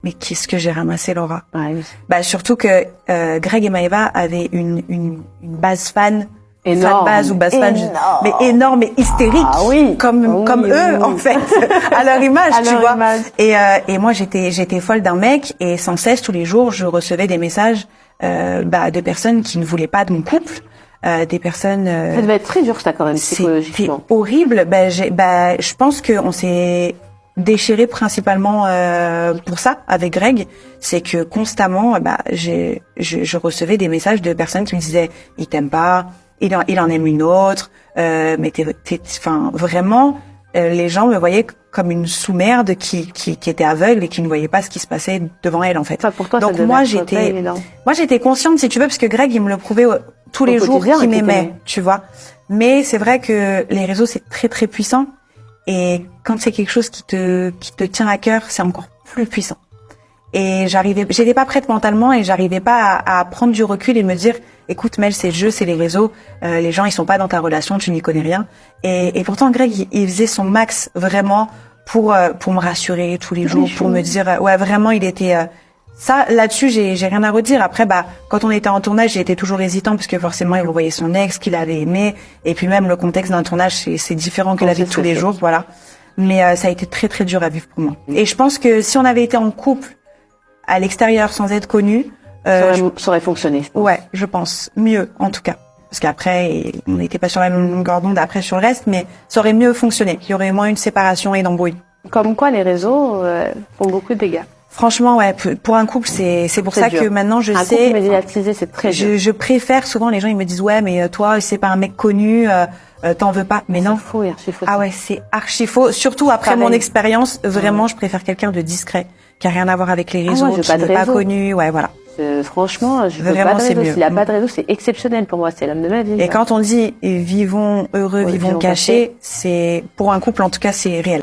mais qu'est-ce que j'ai ramassé, Laura. Ouais, oui. Bah surtout que Greg et Maëva avaient une base fan. Énorme. Fan base ou base fan, mais énorme et hystérique, comme eux en fait, à leur image, tu vois. Et moi j'étais folle d'un mec et sans cesse tous les jours je recevais des messages de personnes qui ne voulaient pas de mon couple, des personnes. Ça devait être très dur ça quand même psychologiquement. C'était horrible. Je pense que on s'est déchiré principalement pour ça avec Greg, c'est que constamment je recevais des messages de personnes qui me disaient il t'aime pas. Il en aime une autre, mais vraiment, les gens me voyaient comme une sous-merde qui était aveugle et qui ne voyait pas ce qui se passait devant elle, en fait. Enfin, pour toi, donc moi j'étais consciente, si tu veux, parce que Greg, il me le prouvait tous les jours qu'il m'aimait, tu vois. Mais c'est vrai que les réseaux, c'est très, très puissant. Et quand c'est quelque chose qui te tient à cœur, c'est encore plus puissant. Et j'étais pas prête mentalement et j'arrivais pas à prendre du recul et me dire, écoute Mel, c'est le jeu, c'est les réseaux, les gens ils sont pas dans ta relation, tu n'y connais rien. Et pourtant Greg, il faisait son max vraiment pour me rassurer tous les jours, pour me dire, ouais vraiment il était ça là-dessus j'ai rien à redire. Après quand on était en tournage, j'ai été toujours hésitant parce que forcément il revoyait son ex qu'il avait aimé et puis même le contexte d'un tournage c'est différent que la vie de tous les jours, voilà. Mais ça a été très très dur à vivre pour moi. Et je pense que si on avait été en couple à l'extérieur sans être connu, ça aurait fonctionné. Je pense. Ouais, je pense mieux en tout cas, parce qu'après on n'était pas sur la même longueur d'onde après sur le reste, mais ça aurait mieux fonctionné. Il y aurait moins une séparation et d'embrouille. Comme quoi les réseaux font beaucoup de dégâts. Franchement, ouais, pour un couple, c'est pour ça dur. Que maintenant je un sais. Couple médiatisé, c'est très dur. Je préfère souvent les gens ils me disent ouais, mais toi c'est pas un mec connu, t'en veux pas. Mais non. C'est faux et archi faux. Ah ouais, c'est archi faux. Surtout après mon expérience, vraiment, je préfère quelqu'un de discret, qui a rien à voir avec les réseaux, moi, qui n'est pas connu. Ouais, voilà. Franchement, je veux vraiment, pas de réseau. Mieux. S'il a pas de réseau, c'est exceptionnel pour moi. C'est l'homme de ma vie. Et quand on dit vivons heureux, vivons cachés, c'est pour un couple en tout cas, c'est réel.